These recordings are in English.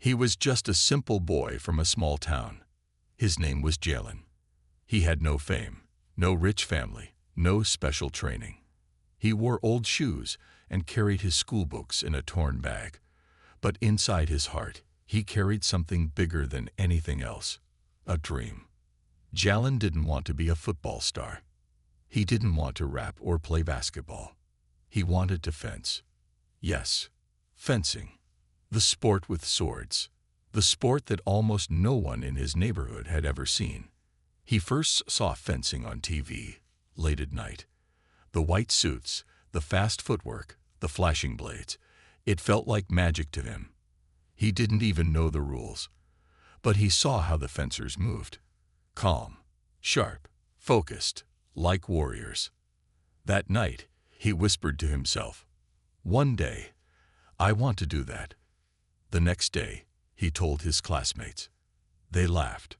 He was just a simple boy from a small town. His name was Jalen. He had no fame, no rich family, no special training. He wore old shoes and carried his school books in a torn bag. But inside his heart, he carried something bigger than anything else, a dream. Jalen didn't want to be a football star. He didn't want to rap or play basketball. He wanted to fence. Yes, fencing. The sport with swords. The sport that almost no one in his neighborhood had ever seen. He first saw fencing on TV, late at night. The white suits, the fast footwork, the flashing blades. It felt like magic to him. He didn't even know the rules. But he saw how the fencers moved. Calm, sharp, focused, like warriors. That night, he whispered to himself, "One day, I want to do that." The next day, he told his classmates. They laughed.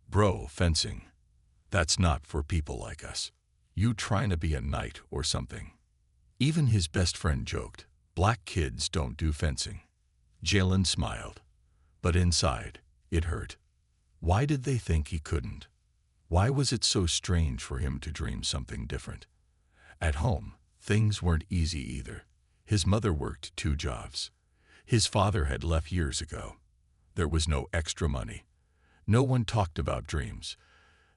"Bro, fencing. That's not for people like us. You trying to be a knight or something." Even his best friend joked, "Black kids don't do fencing." Jalen smiled, but inside, it hurt. Why did they think he couldn't? Why was it so strange for him to dream something different? At home, things weren't easy either. His mother worked 2 jobs. His father had left years ago. There was no extra money. No one talked about dreams.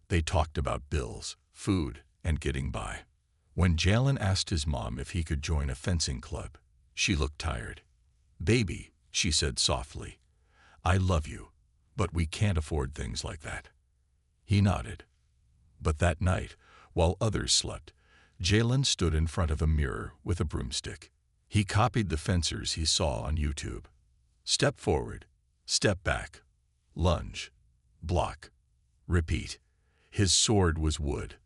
They talked about bills, food, and getting by. When Jalen asked his mom if he could join a fencing club, she looked tired. "Baby," she said softly, "I love you, but we can't afford things like that." He nodded. But that night, while others slept, Jalen stood in front of a mirror with a broomstick. He copied the fencers he saw on YouTube. Step forward, step back, lunge, block, repeat. His sword was wood.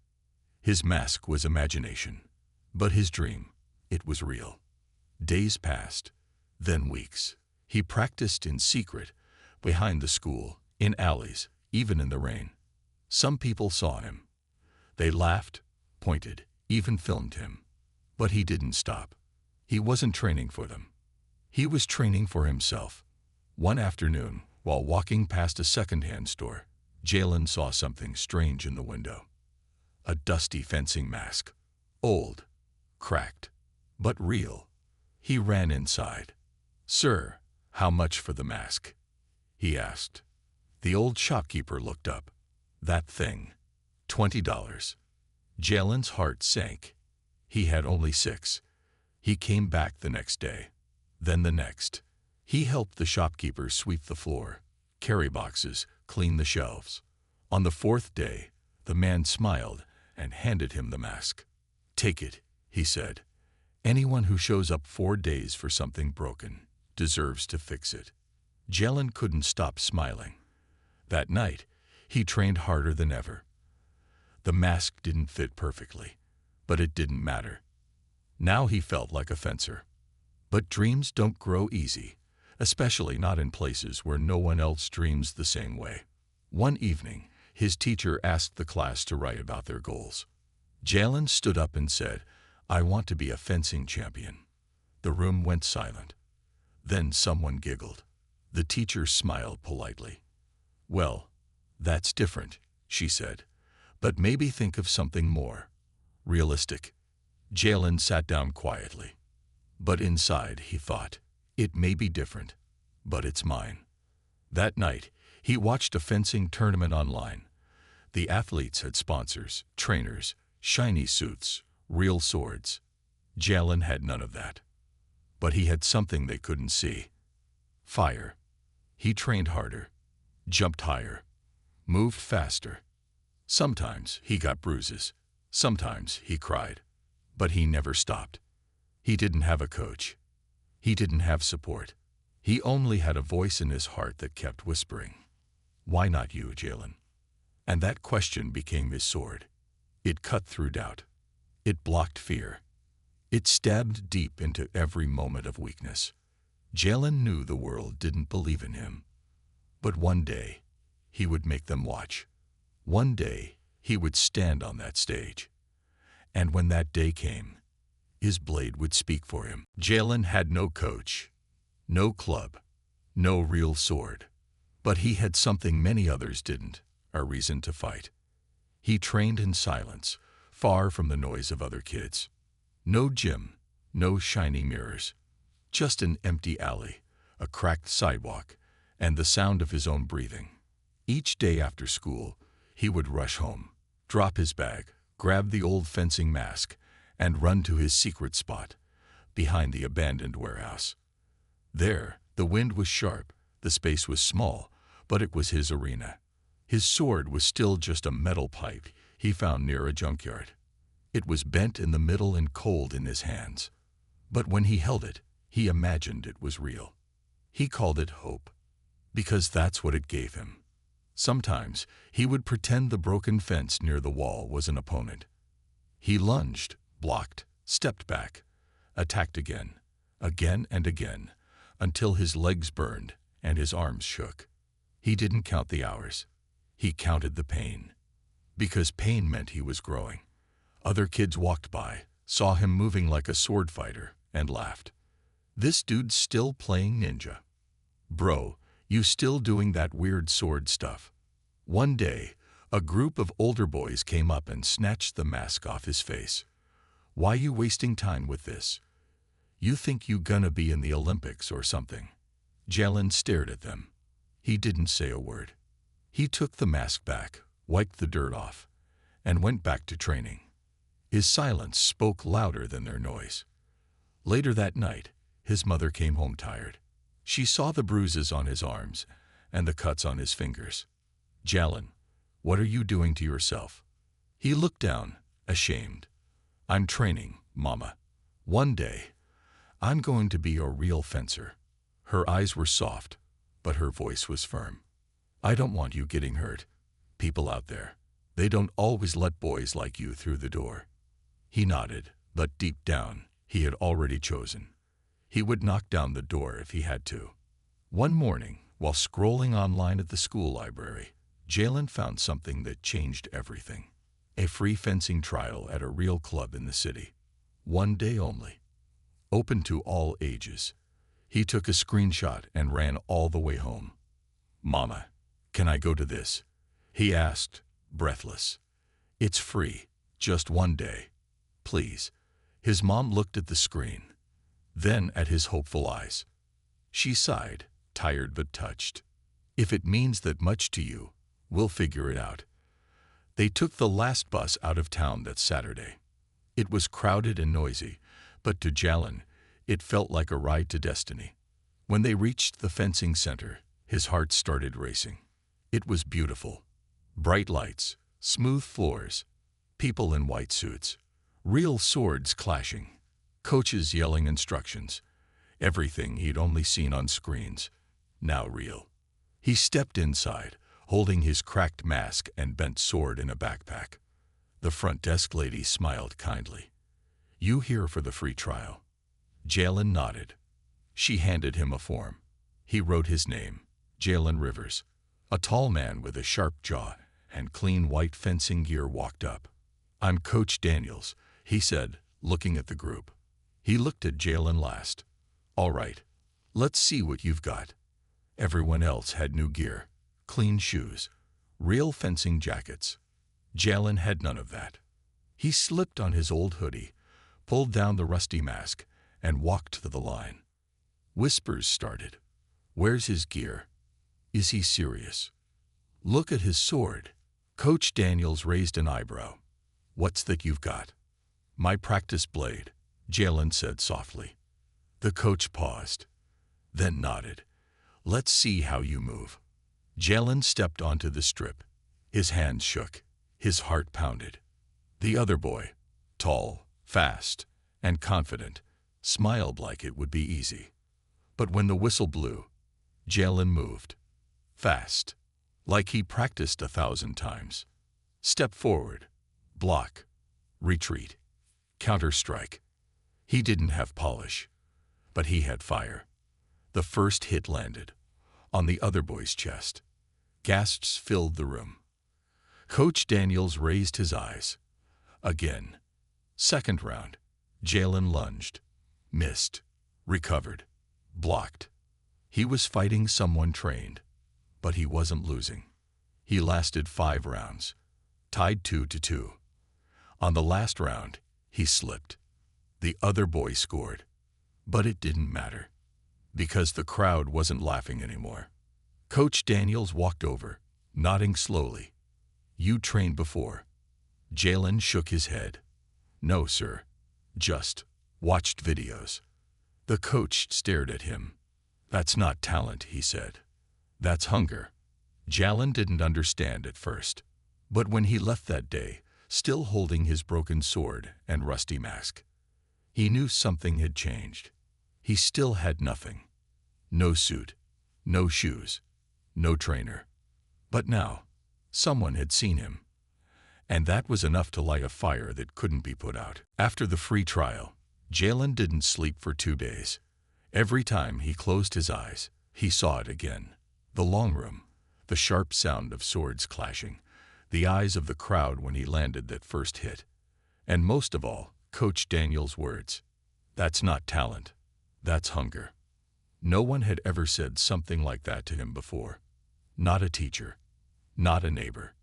His mask was imagination. But his dream, it was real. Days passed, then weeks. He practiced in secret, behind the school, in alleys, even in the rain. Some people saw him. They laughed, pointed, even filmed him. But he didn't stop. He wasn't training for them. He was training for himself. One afternoon, while walking past a second-hand store, Jalen saw something strange in the window. A dusty fencing mask. Old, cracked, but real. He ran inside. "Sir, how much for the mask?" he asked. The old shopkeeper looked up. "That thing, $20. Jalen's heart sank. He had only 6. He came back the next day, then the next. He helped the shopkeeper sweep the floor, carry boxes, clean the shelves. On the 4th day, the man smiled and handed him the mask. "Take it," he said. "Anyone who shows up 4 days for something broken deserves to fix it." Jalen couldn't stop smiling. That night, he trained harder than ever. The mask didn't fit perfectly, but it didn't matter. Now he felt like a fencer. But dreams don't grow easy, especially not in places where no one else dreams the same way. One evening, his teacher asked the class to write about their goals. Jalen stood up and said, "I want to be a fencing champion." The room went silent. Then someone giggled. The teacher smiled politely. "Well, that's different," she said. "But maybe think of something more realistic." Jalen sat down quietly. But inside, he thought, it may be different, but it's mine. That night, he watched a fencing tournament online. The athletes had sponsors, trainers, shiny suits, real swords. Jalen had none of that. But he had something they couldn't see. Fire. He trained harder, jumped higher, moved faster. Sometimes he got bruises. Sometimes he cried. But he never stopped. He didn't have a coach. He didn't have support. He only had a voice in his heart that kept whispering, "Why not you, Jalen?" And that question became his sword. It cut through doubt. It blocked fear. It stabbed deep into every moment of weakness. Jalen knew the world didn't believe in him. But one day, he would make them watch. One day, he would stand on that stage. And when that day came, his blade would speak for him. Jalen had no coach, no club, No real sword. But he had something many others didn't, a reason to fight. He trained in silence, far from the noise of other kids. No gym, no shiny mirrors. Just an empty alley, a cracked sidewalk, and the sound of his own breathing. Each day after school, he would rush home, drop his bag, grab the old fencing mask, and run to his secret spot, behind the abandoned warehouse. There, the wind was sharp, the space was small, but it was his arena. His sword was still just a metal pipe he found near a junkyard. It was bent in the middle and cold in his hands. But when he held it, he imagined it was real. He called it hope, because that's what it gave him. Sometimes he would pretend the broken fence near the wall was an opponent. He lunged, blocked, stepped back, attacked again and again, until his legs burned and his arms shook. He didn't count the hours. He counted the pain. Because pain meant he was growing. Other kids walked by, saw him moving like a sword fighter, and laughed. This dude's still playing ninja. Bro, you still doing that weird sword stuff. One day, a group of older boys came up and snatched the mask off his face. Why you wasting time with this? You think you gonna be in the Olympics or something? Jalen stared at them. He didn't say a word. He took the mask back, wiped the dirt off, and went back to training. His silence spoke louder than their noise. Later that night, his mother came home tired. She saw the bruises on his arms and the cuts on his fingers. Jalen, what are you doing to yourself? He looked down, ashamed. I'm training, Mama. One day, I'm going to be a real fencer. Her eyes were soft, but her voice was firm. I don't want you getting hurt. People out there, they don't always let boys like you through the door. He nodded, but deep down, he had already chosen. He would knock down the door if he had to. One morning, while scrolling online at the school library, Jalen found something that changed everything. A free fencing trial at a real club in the city. One day only. Open to all ages. He took a screenshot and ran all the way home. Mama, can I go to this? He asked, breathless. It's free, just one day. Please. His mom looked at the screen, then at his hopeful eyes. She sighed, tired but touched. If it means that much to you, we'll figure it out. They took the last bus out of town that Saturday. It was crowded and noisy, but to Jalen, it felt like a ride to destiny. When they reached the fencing center, his heart started racing. It was beautiful. Bright lights, smooth floors, people in white suits, real swords clashing, coaches yelling instructions. Everything he'd only seen on screens, now real. He stepped inside, holding his cracked mask and bent sword in a backpack. The front desk lady smiled kindly. You here for the free trial? Jalen nodded. She handed him a form. He wrote his name, Jalen Rivers. A tall man with a sharp jaw and clean white fencing gear walked up. I'm Coach Daniels, he said, looking at the group. He looked at Jalen last. All right, let's see what you've got. Everyone else had new gear, clean shoes, real fencing jackets. Jalen had none of that. He slipped on his old hoodie, pulled down the rusty mask, and walked to the line. Whispers started. Where's his gear? Is he serious? Look at his sword. Coach Daniels raised an eyebrow. What's that you've got? My practice blade, Jalen said softly. The coach paused, then nodded. Let's see how you move. Jalen stepped onto the strip. His hands shook. His heart pounded. The other boy, tall, fast, and confident, smiled like it would be easy. But when the whistle blew, Jalen moved. Fast, like he practiced 1,000 times. Step forward, block, retreat, counter-strike. He didn't have polish, but he had fire. The first hit landed on the other boy's chest. Gasps filled the room. Coach Daniels raised his eyes. Again. Second round. Jalen lunged, missed, recovered, blocked. He was fighting someone trained, but he wasn't losing. He lasted 5 rounds, tied 2-2. On the last round, he slipped. The other boy scored, but it didn't matter, because the crowd wasn't laughing anymore. Coach Daniels walked over, nodding slowly. "You trained before?" Jalen shook his head. "No, sir. Just watched videos." The coach stared at him. "That's not talent," he said. "That's hunger." Jalen didn't understand at first, but when he left that day, still holding his broken sword and rusty mask, he knew something had changed. He still had nothing. No suit, no shoes, no trainer. But now, someone had seen him, and that was enough to light a fire that couldn't be put out. After the free trial, Jalen didn't sleep for 2 days. Every time he closed his eyes, he saw it again. The long room, the sharp sound of swords clashing, the eyes of the crowd when he landed that first hit, and most of all, Coach Daniels' words. "That's not talent. That's hunger." No one had ever said something like that to him before. Not a teacher, not a neighbor,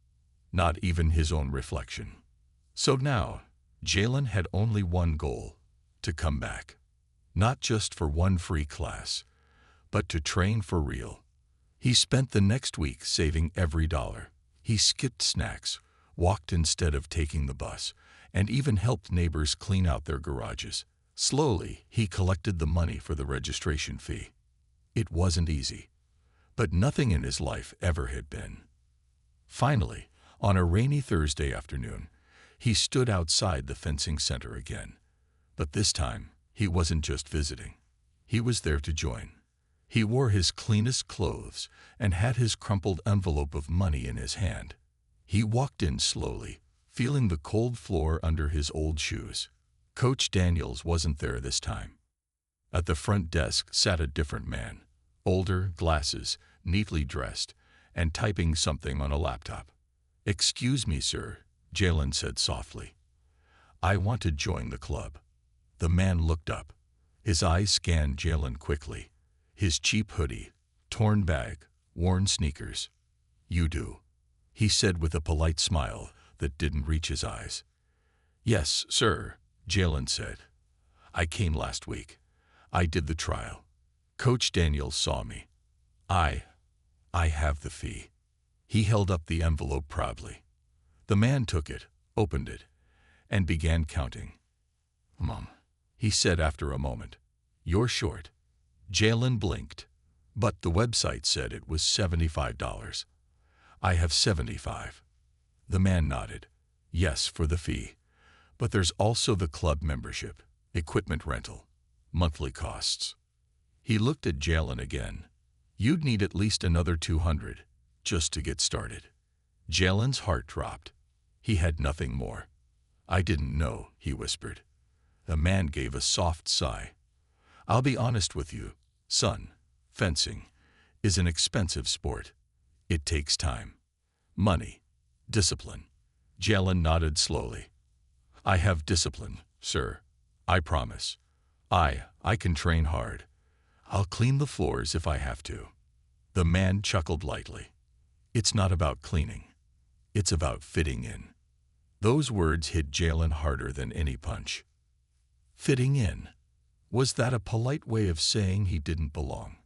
not even his own reflection. So now, Jalen had only one goal: to come back. Not just for one free class, but to train for real. He spent the next week saving every dollar. He skipped snacks, walked instead of taking the bus, and even helped neighbors clean out their garages. Slowly, he collected the money for the registration fee. It wasn't easy, but nothing in his life ever had been. Finally, on a rainy Thursday afternoon, he stood outside the fencing center again. But this time, he wasn't just visiting. He was there to join. He wore his cleanest clothes and had his crumpled envelope of money in his hand. He walked in slowly, feeling the cold floor under his old shoes. Coach Daniels wasn't there this time. At the front desk sat a different man, older, glasses, neatly dressed, and typing something on a laptop. "Excuse me, sir," Jalen said softly. "I want to join the club." The man looked up. His eyes scanned Jalen quickly. His cheap hoodie, torn bag, worn sneakers. "You do," he said with a polite smile that didn't reach his eyes. "Yes, sir," Jalen said. "I came last week. I did the trial. Coach Daniels saw me. I have the fee." He held up the envelope proudly. The man took it, opened it, and began counting. "Mom," he said after a moment. "You're short." Jalen blinked, but the website said it was $75. "I have 75. The man nodded. "Yes, for the fee. But there's also the club membership, equipment rental, monthly costs." He looked at Jalen again. "You'd need at least another 200 just to get started." Jalen's heart dropped. He had nothing more. "I didn't know," he whispered. The man gave a soft sigh. "I'll be honest with you, son. Fencing is an expensive sport. It takes time, money, discipline." Jalen nodded slowly. "I have discipline, sir. I promise. I can train hard. I'll clean the floors if I have to." The man chuckled lightly. "It's not about cleaning. It's about fitting in." Those words hit Jalen harder than any punch. Fitting in. Was that a polite way of saying he didn't belong?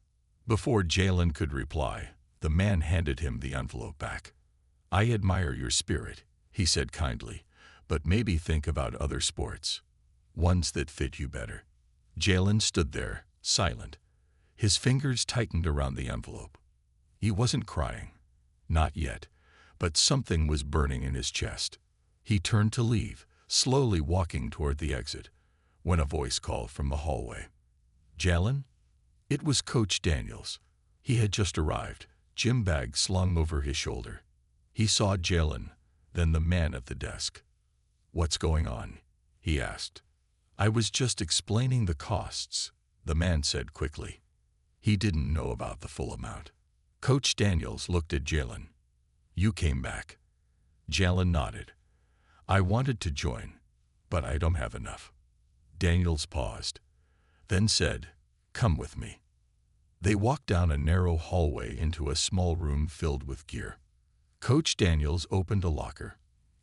Before Jalen could reply, the man handed him the envelope back. "I admire your spirit," he said kindly, "but maybe think about other sports. Ones that fit you better." Jalen stood there, silent. His fingers tightened around the envelope. He wasn't crying. Not yet. But something was burning in his chest. He turned to leave, slowly walking toward the exit, when a voice called from the hallway. "Jalen?" It was Coach Daniels. He had just arrived, gym bag slung over his shoulder. He saw Jalen, then the man at the desk. "What's going on?" he asked. "I was just explaining the costs," the man said quickly. He didn't know about the full amount. Coach Daniels looked at Jalen. "You came back." Jalen nodded. "I wanted to join, but I don't have enough." Daniels paused, then said, "Come with me." They walked down a narrow hallway into a small room filled with gear. Coach Daniels opened a locker.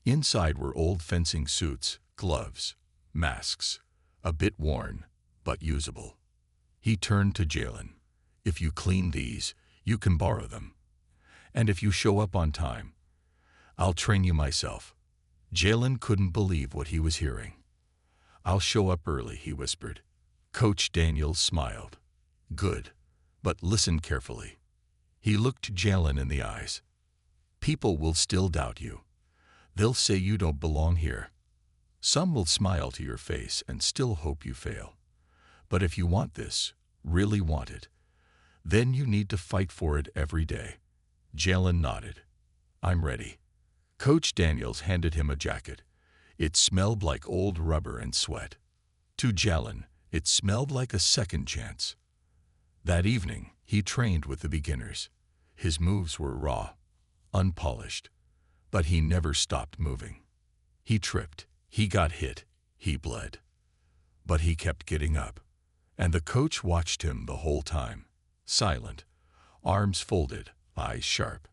Inside were old fencing suits, gloves, masks, a bit worn, but usable. He turned to Jalen. "If you clean these, you can borrow them. And if you show up on time, I'll train you myself." Jalen couldn't believe what he was hearing. "I'll show up early," he whispered. Coach Daniels smiled. "Good, but listen carefully." He looked Jalen in the eyes. "People will still doubt you. They'll say you don't belong here. Some will smile to your face and still hope you fail. But if you want this, really want it, then you need to fight for it every day." Jalen nodded. "I'm ready." Coach Daniels handed him a jacket. It smelled like old rubber and sweat. To Jalen, it smelled like a second chance. That evening, he trained with the beginners. His moves were raw, unpolished, but he never stopped moving. He tripped, he got hit, he bled. But he kept getting up. And the coach watched him the whole time, silent, arms folded, eyes sharp.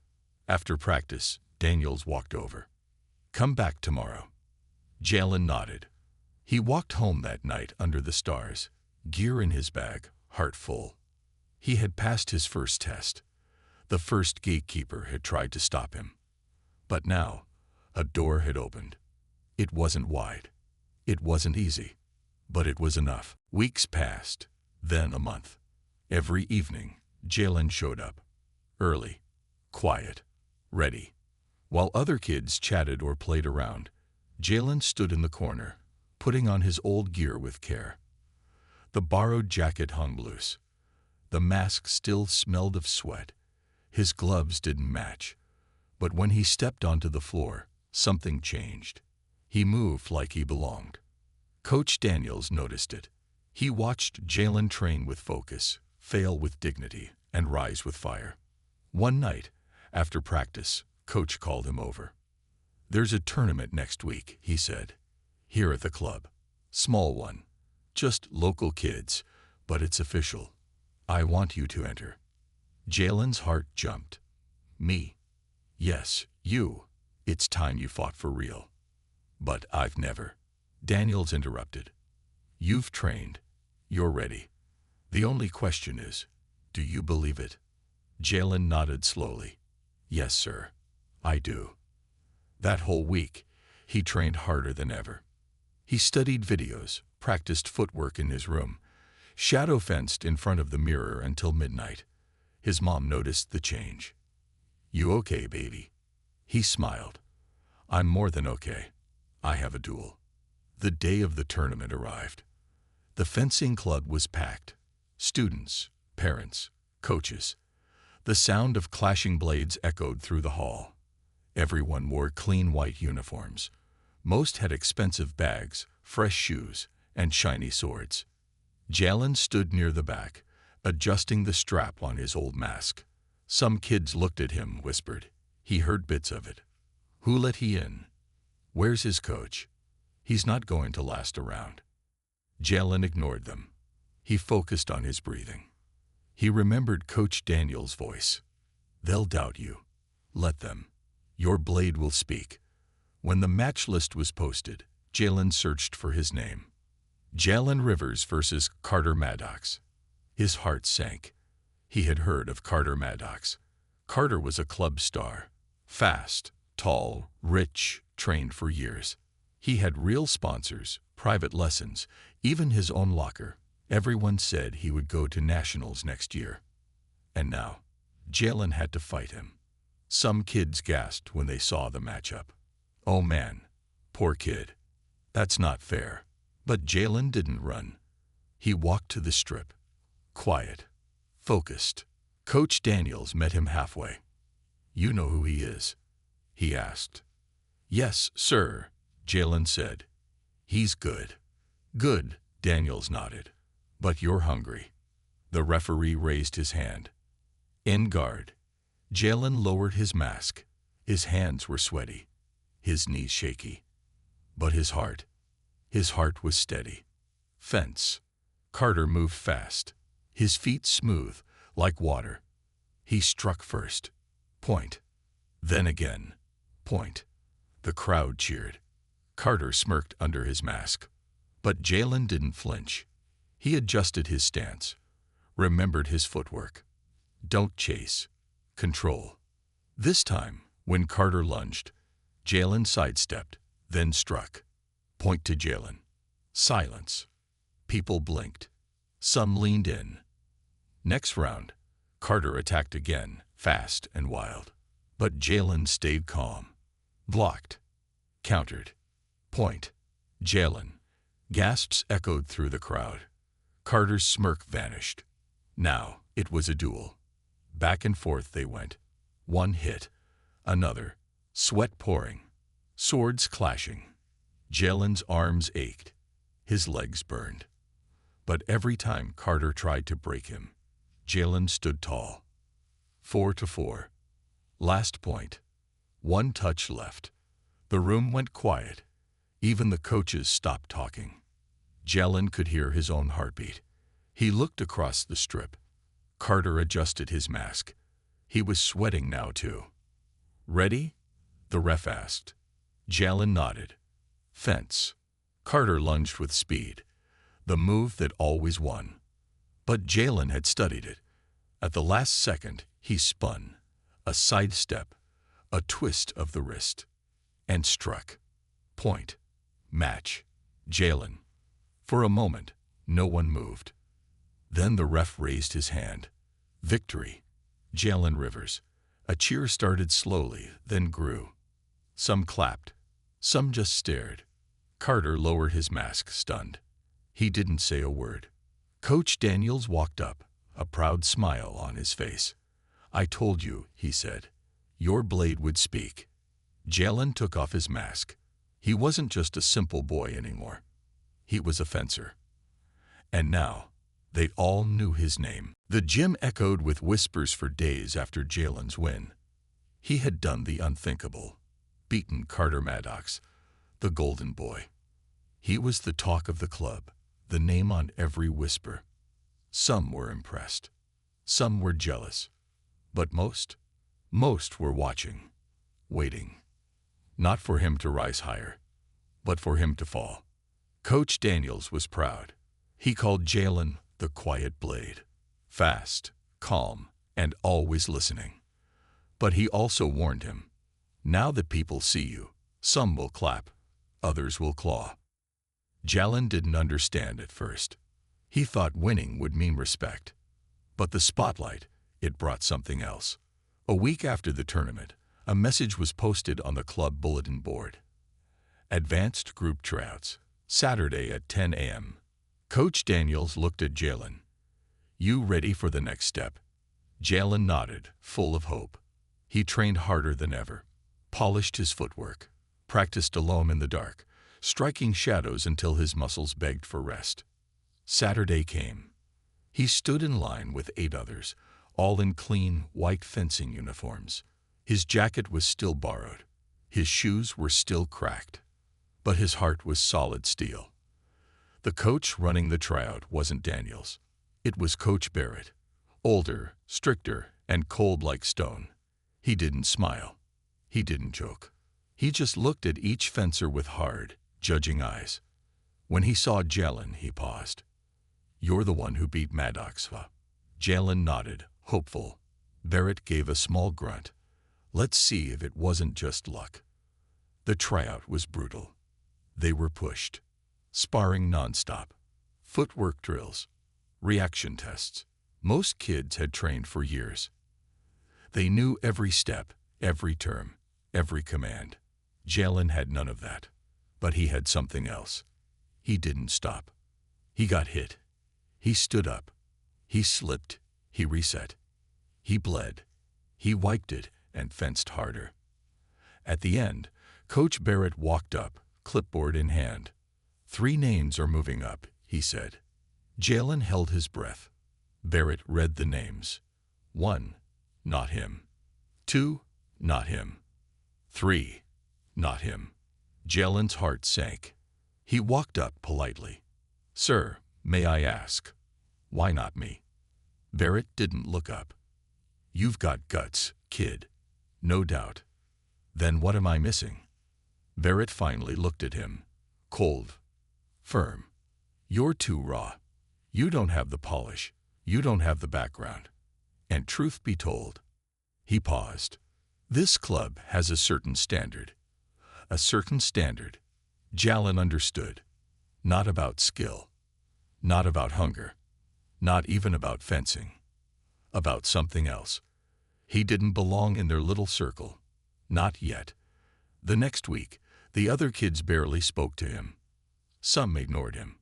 After practice, Daniels walked over. "Come back tomorrow." Jalen nodded. He walked home that night under the stars, gear in his bag, heart full. He had passed his first test. The first gatekeeper had tried to stop him. But now, a door had opened. It wasn't wide. It wasn't easy. But it was enough. Weeks passed, then a month. Every evening, Jalen showed up. Early, quiet, ready. While other kids chatted or played around, Jalen stood in the corner, putting on his old gear with care. The borrowed jacket hung loose. The mask still smelled of sweat. His gloves didn't match. But when he stepped onto the floor, something changed. He moved like he belonged. Coach Daniels noticed it. He watched Jalen train with focus, fail with dignity, and rise with fire. One night, after practice, Coach called him over. "There's a tournament next week," he said. "Here at the club. Small one. Just local kids, but it's official. I want you to enter." Jalen's heart jumped. "Me? Yes, you. It's time you fought for real." "But I've never." Daniels interrupted. "You've trained. You're ready. The only question is, do you believe it?" Jalen nodded slowly. "Yes, sir. I do." That whole week, he trained harder than ever. He studied videos, practiced footwork in his room, shadow fenced in front of the mirror until midnight. His mom noticed the change. "You okay, baby?" He smiled. "I'm more than okay. I have a duel." The day of the tournament arrived. The fencing club was packed. Students, parents, coaches. The sound of clashing blades echoed through the hall. Everyone wore clean white uniforms. Most had expensive bags, fresh shoes, and shiny swords. Jalen stood near the back, adjusting the strap on his old mask. Some kids looked at him, whispered. He heard bits of it. "Who let he in? Where's his coach? He's not going to last around." Jalen ignored them. He focused on his breathing. He remembered Coach Daniels' voice. "They'll doubt you. Let them. Your blade will speak." When the match list was posted, Jalen searched for his name. Jalen Rivers versus Carter Maddox. His heart sank. He had heard of Carter Maddox. Carter was a club star. Fast, tall, rich, trained for years. He had real sponsors, private lessons, even his own locker. Everyone said he would go to nationals next year. And now, Jalen had to fight him. Some kids gasped when they saw the matchup. "Oh man, poor kid. That's not fair." But Jalen didn't run. He walked to the strip. Quiet. Focused. Coach Daniels met him halfway. "You know who he is?" he asked. "Yes, sir," Jalen said. "He's good." "Good," Daniels nodded. "But you're hungry." The referee raised his hand. "In guard." Jalen lowered his mask. His hands were sweaty, his knees shaky. But his heart was steady. Fence. Carter moved fast, his feet smooth, like water. He struck first. Point. Then again. Point. The crowd cheered. Carter smirked under his mask. But Jalen didn't flinch. He adjusted his stance, remembered his footwork. Don't chase. Control. This time, when Carter lunged, Jalen sidestepped, then struck. Point to Jalen. Silence. People blinked. Some leaned in. Next round, Carter attacked again, fast and wild. But Jalen stayed calm. Blocked. Countered. Point. Jalen. Gasps echoed through the crowd. Carter's smirk vanished. Now it was a duel. Back and forth they went. One hit. Another. Sweat pouring. Swords clashing. Jalen's arms ached. His legs burned. But every time Carter tried to break him, Jalen stood tall. 4-4. Last point. One touch left. The room went quiet. Even the coaches stopped talking. Jalen could hear his own heartbeat. He looked across the strip. Carter adjusted his mask. He was sweating now too. Ready? The ref asked. Jalen nodded. Fence. Carter lunged with speed. The move that always won. But Jalen had studied it. At the last second, he spun. A sidestep. A twist of the wrist. And struck. Point. Match. Jalen. For a moment, no one moved. Then the ref raised his hand. Victory. Jalen Rivers. A cheer started slowly, then grew. Some clapped. Some just stared. Carter lowered his mask, stunned. He didn't say a word. Coach Daniels walked up, a proud smile on his face. I told you, he said. Your blade would speak. Jalen took off his mask. He wasn't just a simple boy anymore. He was a fencer. And now, they all knew his name. The gym echoed with whispers for days after Jalen's win. He had done the unthinkable. Beaten Carter Maddox, the golden boy. He was the talk of the club, the name on every whisper. Some were impressed. Some were jealous. But most were watching, waiting. Not for him to rise higher, but for him to fall. Coach Daniels was proud. He called Jalen the quiet blade. Fast, calm, and always listening. But he also warned him, now that people see you, some will clap, others will claw. Jalen didn't understand at first. He thought winning would mean respect. But the spotlight, it brought something else. A week after the tournament, a message was posted on the club bulletin board. Advanced group tryouts, Saturday at 10 a.m. Coach Daniels looked at Jalen. You ready for the next step? Jalen nodded, full of hope. He trained harder than ever, polished his footwork, practiced alone in the dark, striking shadows until his muscles begged for rest. Saturday came. He stood in line with 8 others, all in clean, white fencing uniforms. His jacket was still borrowed. His shoes were still cracked. But his heart was solid steel. The coach running the tryout wasn't Daniels. It was Coach Barrett, older, stricter, and cold like stone. He didn't smile. He didn't joke. He just looked at each fencer with hard, judging eyes. When he saw Jalen, he paused. You're the one who beat Maddox, huh? Jalen nodded, hopeful. Barrett gave a small grunt. Let's see if it wasn't just luck. The tryout was brutal. They were pushed. Sparring nonstop. Footwork drills. Reaction tests. Most kids had trained for years. They knew every step, every term, every command. Jalen had none of that. But he had something else. He didn't stop. He got hit. He stood up. He slipped. He reset. He bled. He wiped it and fenced harder. At the end, Coach Barrett walked up, clipboard in hand. 3 names are moving up, he said. Jalen held his breath. Barrett read the names. 1, not him. 2, not him. 3, not him. Jalen's heart sank. He walked up politely. Sir, may I ask, why not me? Barrett didn't look up. "You've got guts, kid. No doubt. Then what am I missing?" Barrett finally looked at him. Cold. Firm. "You're too raw. You don't have the polish. You don't have the background. And truth be told," he paused, "this club has a certain standard. A certain standard." Jalen understood. Not about skill. Not about hunger. Not even about fencing. About something else. He didn't belong in their little circle. Not yet. The next week, the other kids barely spoke to him. Some ignored him.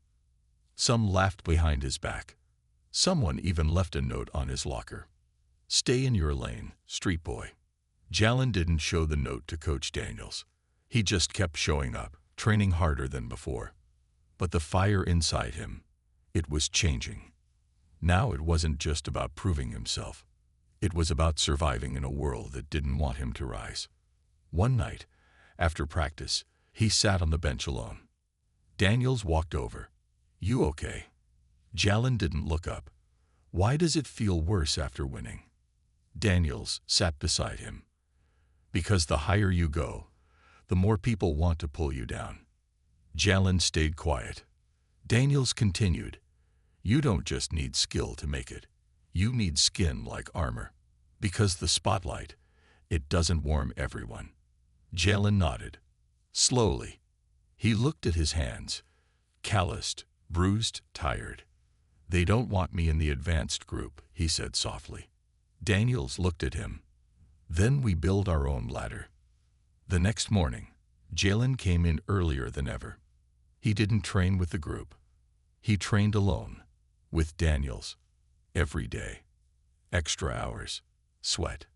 Some laughed behind his back. Someone even left a note on his locker. "Stay in your lane, street boy." Jalen didn't show the note to Coach Daniels. He just kept showing up, training harder than before. But the fire inside him, it was changing. Now it wasn't just about proving himself. It was about surviving in a world that didn't want him to rise. One night, after practice, he sat on the bench alone. Daniels walked over. "You okay?" Jalen didn't look up. "Why does it feel worse after winning?" Daniels sat beside him. "Because the higher you go, the more people want to pull you down." Jalen stayed quiet. Daniels continued, "You don't just need skill to make it. You need skin like armor. Because the spotlight, it doesn't warm everyone." Jalen nodded. Slowly, he looked at his hands. Calloused, bruised, tired. "They don't want me in the advanced group," he said softly. Daniels looked at him. "Then we build our own ladder." The next morning, Jalen came in earlier than ever. He didn't train with the group. He trained alone, with Daniels, every day. Extra hours, sweat,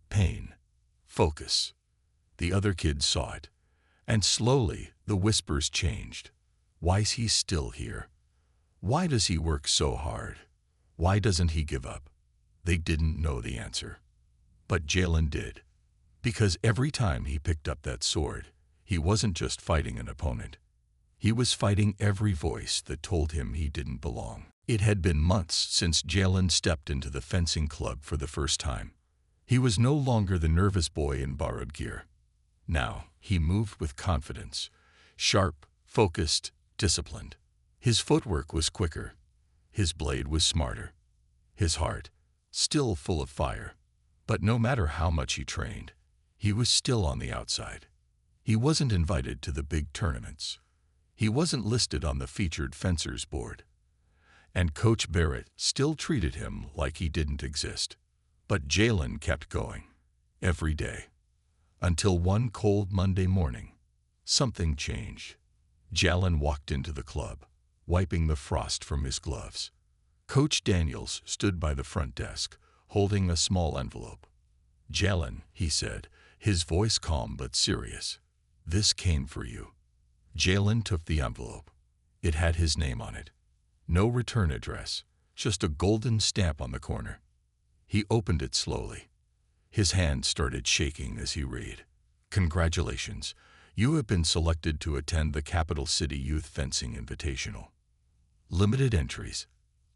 pain, focus. The other kids saw it, and slowly the whispers changed. Why's he still here? Why does he work so hard? Why doesn't he give up? They didn't know the answer. But Jalen did. Because every time he picked up that sword, he wasn't just fighting an opponent. He was fighting every voice that told him he didn't belong. It had been months since Jalen stepped into the fencing club for the first time. He was no longer the nervous boy in borrowed gear. Now he moved with confidence, sharp, focused, disciplined. His footwork was quicker. His blade was smarter. His heart, still full of fire. But no matter how much he trained, he was still on the outside. He wasn't invited to the big tournaments. He wasn't listed on the featured fencers board. And Coach Barrett still treated him like he didn't exist. But Jalen kept going, every day. Until one cold Monday morning, something changed. Jalen walked into the club, wiping the frost from his gloves. Coach Daniels stood by the front desk, holding a small envelope. "Jalen," he said, his voice calm but serious, "this came for you." Jalen took the envelope. It had his name on it. No return address, just a golden stamp on the corner. He opened it slowly. His hand started shaking as he read. "Congratulations. You have been selected to attend the Capital City Youth Fencing Invitational. Limited entries.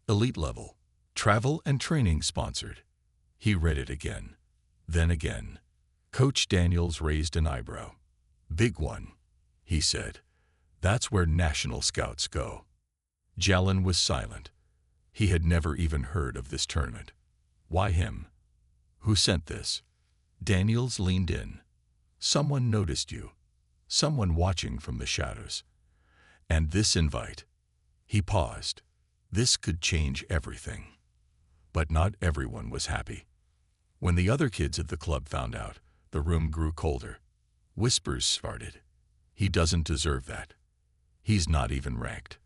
Elite level. Travel and training sponsored." He read it again. Then again. Coach Daniels raised an eyebrow. "Big one," he said. "That's where national scouts go." Jalen was silent. He had never even heard of this tournament. Why him? Who sent this? Daniels leaned in. "Someone noticed you. Someone watching from the shadows. And this invite." He paused. This could change everything. But not everyone was happy. When the other kids at the club found out, the room grew colder. Whispers started. "He doesn't deserve that. He's not even ranked.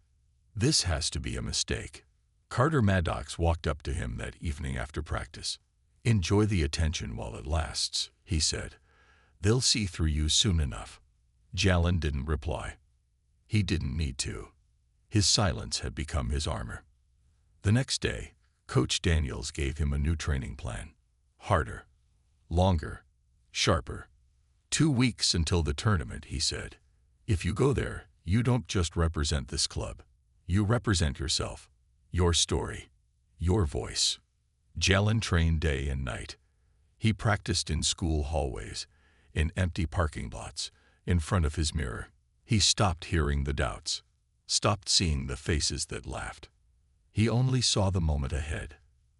This has to be a mistake." Carter Maddox walked up to him that evening after practice. "Enjoy the attention while it lasts," he said. "They'll see through you soon enough." Jalen didn't reply. He didn't need to. His silence had become his armor. The next day, Coach Daniels gave him a new training plan. Harder, longer, sharper. 2 weeks until the tournament, he said. "If you go there, you don't just represent this club. You represent yourself, your story, your voice." Jalen trained day and night. He practiced in school hallways, in empty parking lots, in front of his mirror. He stopped hearing the doubts, stopped seeing the faces that laughed. He only saw the moment ahead,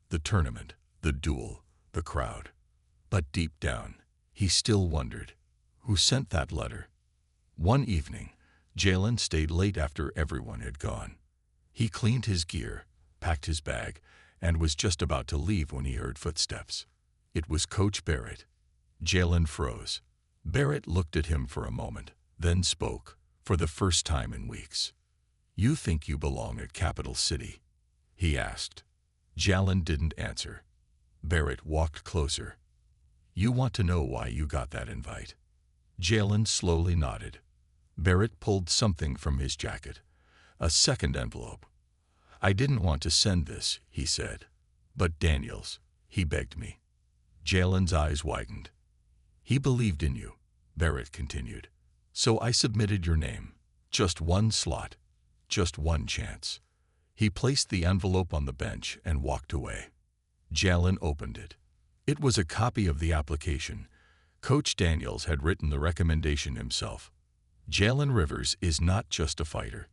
the tournament, the duel, the crowd. But deep down, he still wondered, who sent that letter? One evening, Jalen stayed late after everyone had gone. He cleaned his gear, packed his bag, and was just about to leave when he heard footsteps. It was Coach Barrett. Jalen froze. Barrett looked at him for a moment, then spoke, for the first time in weeks. "You think you belong at Capital City?" he asked. Jalen didn't answer. Barrett walked closer. "You want to know why you got that invite?" Jalen slowly nodded. Barrett pulled something from his jacket, a second envelope. "I didn't want to send this," he said. "But Daniels, he begged me." Jalen's eyes widened. "He believed in you," Barrett continued. "So I submitted your name. Just one slot. Just one chance." He placed the envelope on the bench and walked away. Jalen opened it. It was a copy of the application. Coach Daniels had written the recommendation himself. Jalen Rivers is not just a fighter.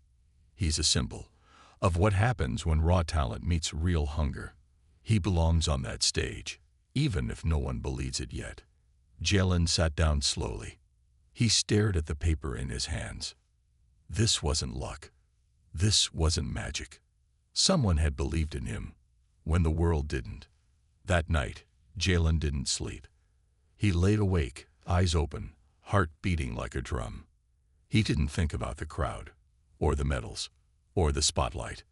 He's a symbol of what happens when raw talent meets real hunger. He belongs on that stage, even if no one believes it yet. Jalen sat down slowly. He stared at the paper in his hands. This wasn't luck. This wasn't magic. Someone had believed in him when the world didn't. That night, Jalen didn't sleep. He laid awake, eyes open, heart beating like a drum. He didn't think about the crowd, or the medals, or the spotlight.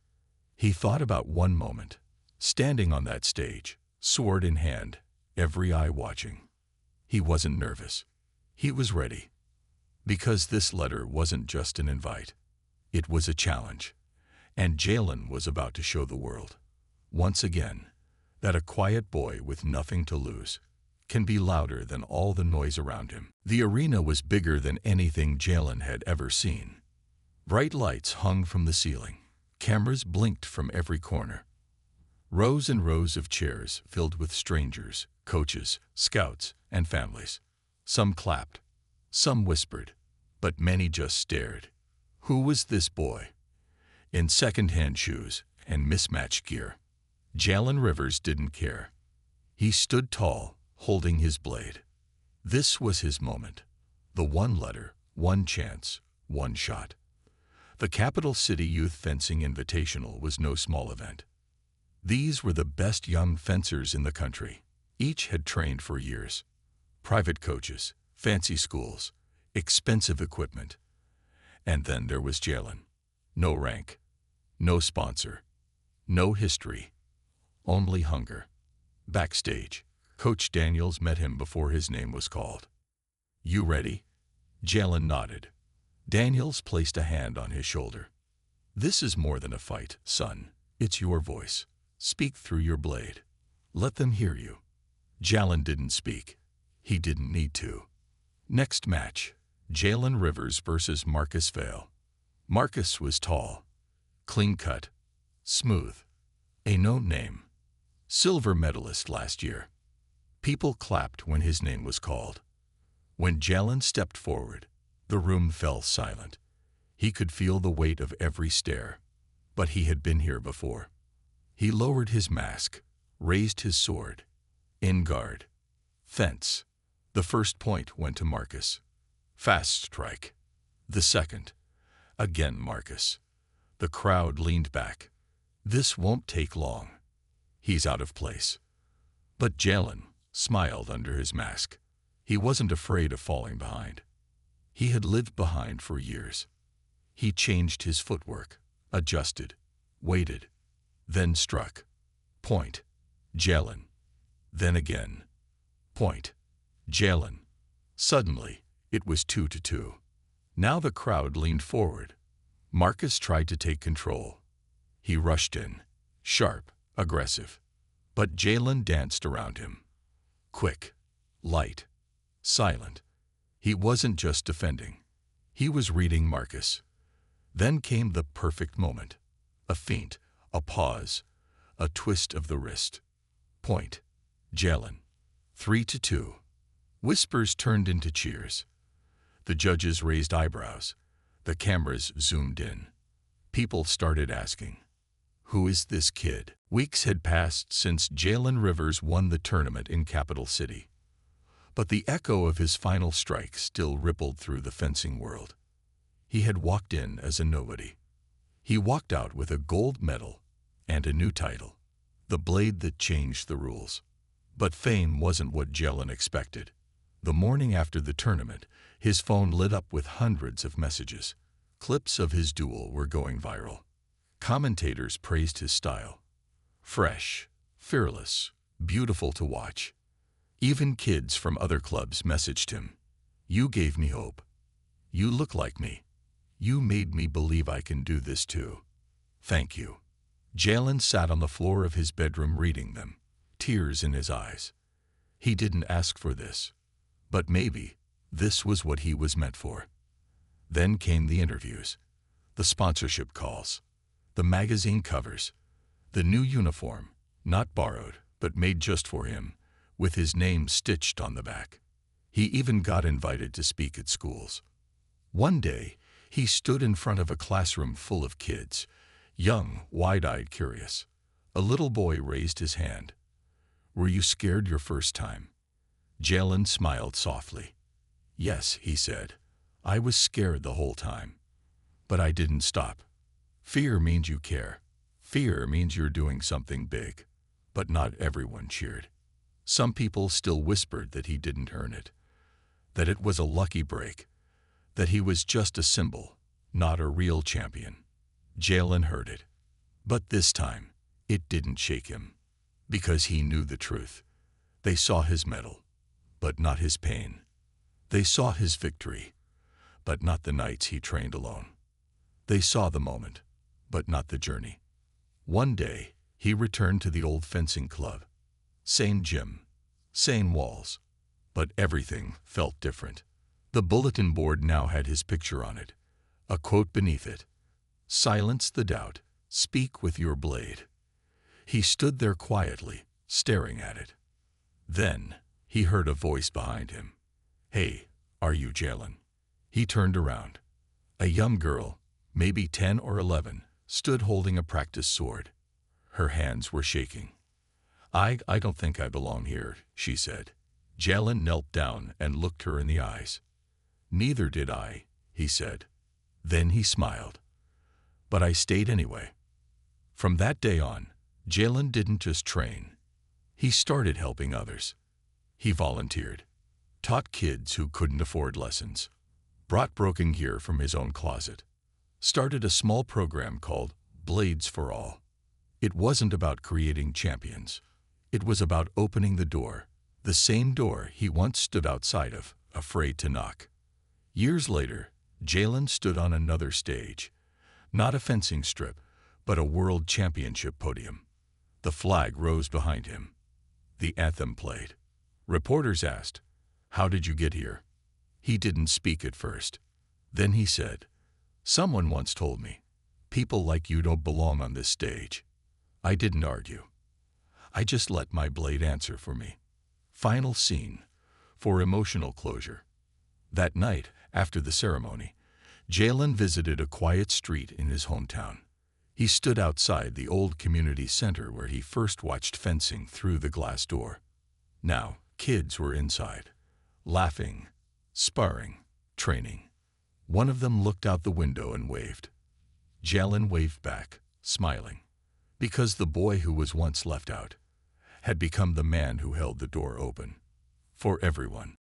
He thought about one moment, standing on that stage, sword in hand, every eye watching. He wasn't nervous. He was ready. Because this letter wasn't just an invite. It was a challenge. And Jalen was about to show the world, once again, that a quiet boy with nothing to lose can be louder than all the noise around him. The arena was bigger than anything Jalen had ever seen. Bright lights hung from the ceiling. Cameras blinked from every corner. Rows and rows of chairs filled with strangers, coaches, scouts, and families. Some clapped, some whispered, but many just stared. Who was this boy? In second-hand shoes and mismatched gear. Jalen Rivers didn't care. He stood tall, holding his blade. This was his moment. The one letter, one chance, one shot. The Capital City Youth Fencing Invitational was no small event. These were the best young fencers in the country. Each had trained for years. Private coaches, fancy schools, expensive equipment. And then there was Jalen. No rank, no sponsor, no history, only hunger. Backstage, Coach Daniels met him before his name was called. "You ready?" Jalen nodded. Daniels placed a hand on his shoulder. "This is more than a fight, son. It's your voice. Speak through your blade. Let them hear you." Jalen didn't speak. He didn't need to. Next match, Jalen Rivers versus Marcus Vale. Marcus was tall, clean-cut, smooth, a known name, silver medalist last year. People clapped when his name was called. When Jalen stepped forward, the room fell silent. He could feel the weight of every stare, but he had been here before. He lowered his mask, raised his sword. In guard. Fence. The first point went to Marcus. Fast strike. The second. Again Marcus. The crowd leaned back. This won't take long. He's out of place. But Jalen smiled under his mask. He wasn't afraid of falling behind. He had lived behind for years. He changed his footwork, adjusted, waited, then struck. Point. Jalen. Then again. Point. Jalen. Suddenly, it was 2-2. Now the crowd leaned forward. Marcus tried to take control. He rushed in, sharp, aggressive. But Jalen danced around him. Quick, light, silent. He wasn't just defending. He was reading Marcus. Then came the perfect moment. A feint, a pause, a twist of the wrist. Point. Jalen. 3-2. Whispers turned into cheers. The judges raised eyebrows. The cameras zoomed in. People started asking, "Who is this kid?" Weeks had passed since Jalen Rivers won the tournament in Capital City. But the echo of his final strike still rippled through the fencing world. He had walked in as a nobody. He walked out with a gold medal and a new title, the blade that changed the rules. But fame wasn't what Jalen expected. The morning after the tournament, his phone lit up with hundreds of messages. Clips of his duel were going viral. Commentators praised his style. Fresh, fearless, beautiful to watch. Even kids from other clubs messaged him. "You gave me hope. You look like me. You made me believe I can do this too. Thank you." Jalen sat on the floor of his bedroom reading them, tears in his eyes. He didn't ask for this, but maybe this was what he was meant for. Then came the interviews, the sponsorship calls, the magazine covers, the new uniform, not borrowed, but made just for him, with his name stitched on the back. He even got invited to speak at schools. One day, he stood in front of a classroom full of kids, young, wide-eyed, curious. A little boy raised his hand. "Were you scared your first time?" Jalen smiled softly. "Yes," he said. "I was scared the whole time. But I didn't stop. Fear means you care. Fear means you're doing something big." But not everyone cheered. Some people still whispered that he didn't earn it, that it was a lucky break, that he was just a symbol, not a real champion. Jalen heard it. But this time, it didn't shake him, because he knew the truth. They saw his medal, but not his pain. They saw his victory, but not the nights he trained alone. They saw the moment, but not the journey. One day, he returned to the old fencing club. Same gym, same walls, but everything felt different. The bulletin board now had his picture on it, a quote beneath it: "Silence the doubt, speak with your blade." He stood there quietly, staring at it. Then, he heard a voice behind him. "Hey, are you Jalen?" He turned around. A young girl, maybe 10 or 11, stood holding a practice sword. Her hands were shaking. I don't think I belong here," she said. Jalen knelt down and looked her in the eyes. "Neither did I," he said. Then he smiled. "But I stayed anyway." From that day on, Jalen didn't just train. He started helping others. He volunteered, taught kids who couldn't afford lessons, brought broken gear from his own closet, started a small program called Blades for All. It wasn't about creating champions. It was about opening the door, the same door he once stood outside of, afraid to knock. Years later, Jalen stood on another stage, not a fencing strip, but a world championship podium. The flag rose behind him. The anthem played. Reporters asked, "How did you get here?" He didn't speak at first. Then he said, "Someone once told me, people like you don't belong on this stage." I didn't argue. I just let my blade answer for me. Final scene, for emotional closure. That night, after the ceremony, Jalen visited a quiet street in his hometown. He stood outside the old community center where he first watched fencing through the glass door. Now, kids were inside, laughing, sparring, training. One of them looked out the window and waved. Jalen waved back, smiling, because the boy who was once left out had become the man who held the door open for everyone.